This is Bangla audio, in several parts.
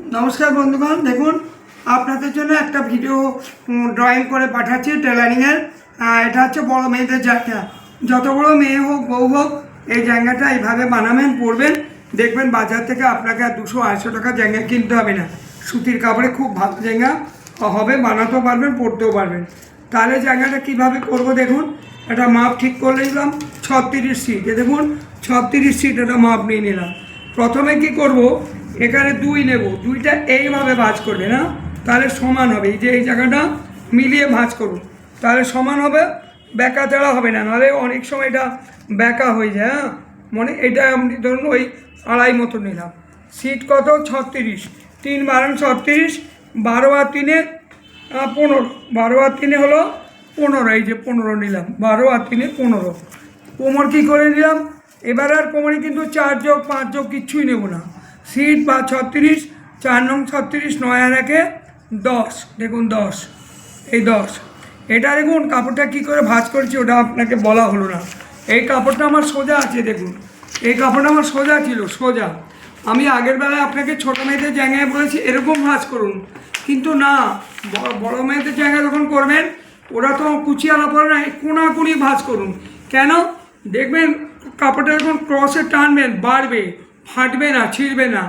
नमस्कार बंधुगण देखुन आपनादेर जोन्नो एक भिडियो ड्रयिंग करे पाठाচ্ছি टेलारिंगের এটা হচ্ছে বড় মেয়েদের জায়গা যত বড় মেয়ে হোক বউ হোক এই জায়গাটা এইভাবে বানাবেন পরবেন দেখবেন বাজার থেকে আপনাকে 200-250 টাকা জায়গা কিনতে হবে না সুতির কাপড়ে খুব ভালো জায়গা হবে বানাতেও পারবেন পরতেও পারবেন তাহলে জায়গাটা কিভাবে করব দেখুন এটা মাপ ঠিক করে নিলাম 36 ফিট এই দেখুন 36 ফিট এটা মাপ নিয়ে নিলাম প্রথমে কি করব এখানে 2 নেব 2টা এইভাবে ভাঁজ করবে না তাহলে সমান হবে এই যে এই জায়গাটা মিলিয়ে ভাঁজ করুন তাহলে সমান হবে বেঁকা তেড়া হবে না নাহলে অনেক সময় এটা বেঁকা হয়ে যায় হ্যাঁ মানে এটা আমি ধরুন ওই আড়াই মতো নিলাম সিট কত 36 3 12 36 12 আর 3 15 12 আর 3 হলো 15 এই যে 15 নিলাম 12 আর 3 15 কোমর কী করে নিলাম এবার আর কোমরে কিন্তু 4 যোগ 5 যোগ কিচ্ছুই নেব না সিট বা 36 4 নং 36 9 আর 10 দেখুন 10 এই 10 এটা দেখুন কাপড়টা কী করে ভাঁজ করেছি ওটা আপনাকে বলা হলো না এই কাপড়টা আমার সোজা আছে দেখুন এই কাপড়টা আমার সোজা ছিল সোজা আমি আগের বেলায় আপনাকে ছোটো মেয়েদের জায়গায় বলেছি এরকম ভাঁজ করুন কিন্তু না বড় মেয়েদের জায়গায় যখন করবেন ওরা তো কুচিয়ালা পরে না কোনাকুনি ভাঁজ করুন কেন দেখবেন কাপড়টা যখন ক্রসে টানবেন বাড়বে ফাটবে না ছিঁড়বে না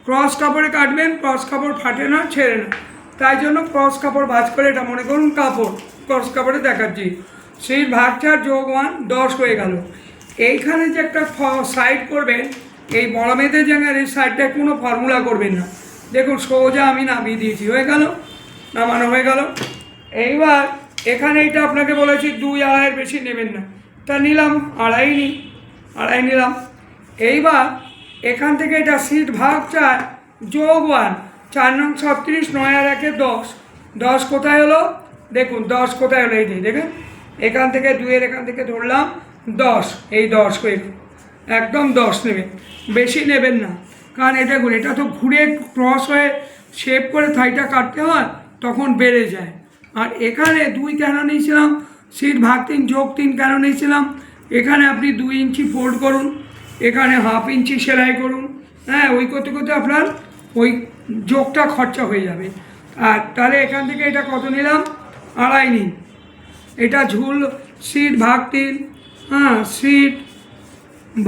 ক্রস কাপড়ে কাটবেন ক্রস কাপড় ফাটে না ছেড়ে না তাই জন্য ক্রস কাপড় ভাঁজ করে এটা মনে করুন কাপড় ক্রস কাপড়ে দেখাচ্ছি সেই ভাগটার যোগ 1 10 হয়ে গেল এইখানে যে একটা সাইড করবেন এই বড় মেয়েদের জায়গায় এই সাইডটায় কোনো ফর্মুলা করবেন না দেখুন সোজা আমি নামিয়ে দিয়েছি হয়ে গেল নামানো হয়ে গেল এইবার এখানে এটা আপনাকে বলেছি 2-2.5 বেশি নেবেন না তা নিলাম আড়াই নিলাম এইবার এখান থেকে এটা সিট ভাগ 4 যোগ 1 4 নং 36 9 আর 10 10 কোথায় হলো দেখুন 10 কোথায় হলো এই যে দেখেন এখান থেকে 2 এখান থেকে ধরলাম 10 এই 10 হয়ে একদম 10 নেবেন বেশি নেবেন না কারণ এটা ঘুরে এটা তো ঘুরে ক্রস হয়ে শেপ করে থাইটা কাটতে হয় তখন বেড়ে যায় আর এখানে 2 কেন নিয়েছিলাম সিট ভাগ 3 যোগ 3 কেন নিয়েছিলাম এখানে আপনি 2 ইঞ্চি ফোল্ড করুন এখানে হাফ ইঞ্চি সেলাই করুন হ্যাঁ ওই করতে করতে আপনার ওই যোগটা খরচা হয়ে যাবে আর তাহলে এখান থেকে এটা কত নিলাম আড়াই নিন এটা ঝুল সিট ভাগ 3 হ্যাঁ সিট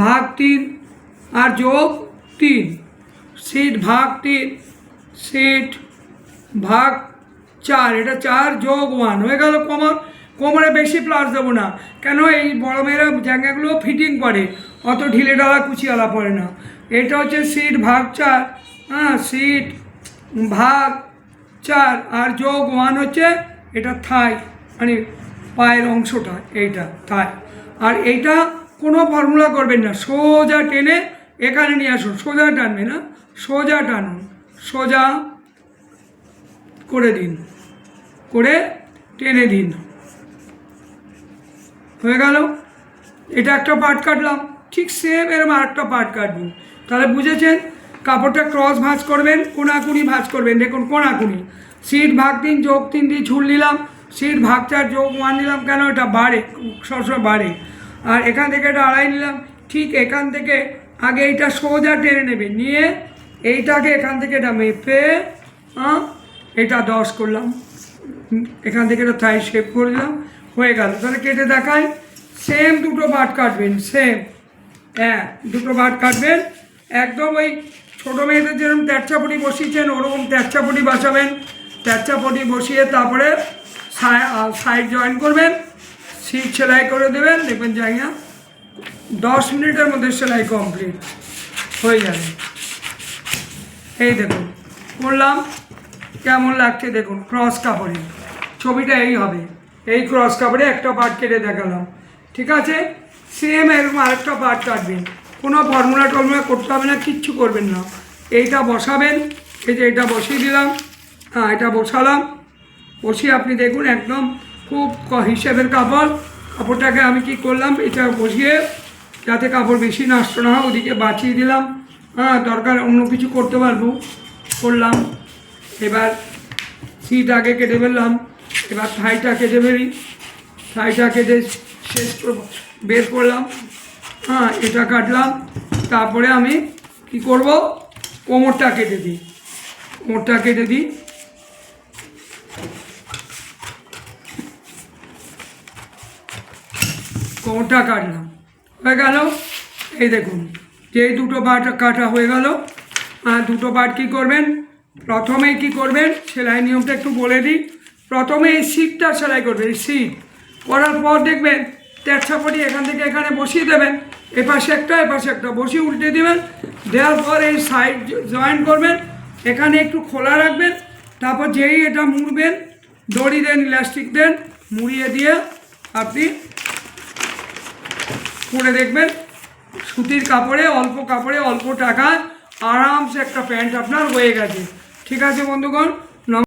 ভাগ 3 আর যোগ 3 সিট ভাগ 3 সিট ভাগ 4 এটা 4 যোগ 1 হয়ে গেল কোমরে বেশি প্লাস দেবো না কেন এই বড় মেয়েরা জায়গাগুলো ফিটিং করে অত ঢিলে ডালা কুচিয়ালা পড়ে না এটা হচ্ছে সিট ভাগ 4 হ্যাঁ সিট ভাগ 4 আর যোগ 1 হচ্ছে এটা থাই মানে পায়ের অংশটা এইটা থাই আর এইটা কোনো ফর্মুলা করবেন না সোজা টেনে এখানে নিয়ে আসুন সোজা টানবে না সোজা টানুন সোজা করে দিন করে টেনে দিন হয়ে গেল এটা একটা পার্ট কাটলাম ঠিক সেম এরকম আরেকটা পার্ট কাটবেন তাহলে বুঝেছেন কাপড়টা ক্রস ভাঁজ করবেন কোনাকুনি ভাঁজ করবেন দেখুন কোনাকুনি সিট ভাগ 3 যোগ 3 দিয়ে ঝুল নিলাম সিট ভাগ 4 যোগ 1 নিলাম কেন এটা বাড়ে সবসময় বাড়ে আর এখান থেকে এটা আড়াই নিলাম ঠিক এখান থেকে আগে এইটা সোজা টেনে নেবে নিয়ে এইটাকে এখান থেকে এটা মেপে এটা 10 করলাম এখান থেকে এটা থাই শেপ করে দিলাম হয়ে গেল তাহলে কেটে দেখাই সেম দুটো বাট কাটবেন সেম হ্যাঁ দুটো বাট কাটবেন একদম ওই ছোটো মেয়েদের যেরকম তেরচাপটি বসিয়েছেন ওরকম তেরচাপটি বসাবেন তেরচাপটি বসিয়ে তারপরে সাইড জয়েন করবেন সিট সেলাই করে দেবেন দেখবেন জায়গা 10 মিনিটের মধ্যে সেলাই কমপ্লিট হয়ে যাবে এই দেখুন করলাম কেমন লাগছে দেখুন ক্রস কাপড়ে ছবিটা এই হবে এই ক্রস কাপড়ে একটা পার্ট কেটে দেখালাম ঠিক আছে সেম এরকম আরেকটা পার্ট কাটবেন কোনো ফর্মুলা টর্মুলা করতে হবে না কিচ্ছু করবেন না এইটা বসাবেন এই যে এটা বসিয়ে দিলাম হ্যাঁ এটা বসালাম বসিয়ে আপনি দেখুন একদম খুব হিসেবের কাপড়টাকে আমি কি করলাম এটা বসিয়ে যাতে কাপড় বেশি নষ্ট না হয় ওদিকে বাঁচিয়ে দিলাম হ্যাঁ দরকার অন্য কিছু করতে পারবো করলাম এবার সিট আগে কেটে ফেললাম এবার থাইটা কেটে ফেলি থাইটা কেটে শেষ বের করলাম হ্যাঁ এটা কাটলাম তারপরে আমি কি করব কোমরটা কেটে দিই কোটটা কেটে দিই। কোটটা কাটলাম, হয়ে গেল। এই দেখুন যেই দুটো বাট কাটা হয়ে গেল, আর দুটো বাট কী করবেন, প্রথমেই কী করবেন সেলাই নিয়মটা একটু বলে দিই। প্রথমে এই সিটটা সেলাই করবেন, এই সিট করার পর দেখবেন তেরছাপটি এখান থেকে এখানে বসিয়ে দেবেন, এপাশে একটা বসিয়ে উল্টে দেবেন। দেওয়ার পর এই সাইড জয়েন করবেন, এখানে একটু খোলা রাখবেন। তারপর যেই এটা মুড়বেন, দড়ি দেন, ইলাস্টিক দেন, মুড়িয়ে দিয়ে আপনি করে দেখবেন সুতির কাপড়ে অল্প টাকায় আরামসে একটা প্যান্ট আপনার হয়ে গেছে। ঠিক আছে বন্ধুগণ।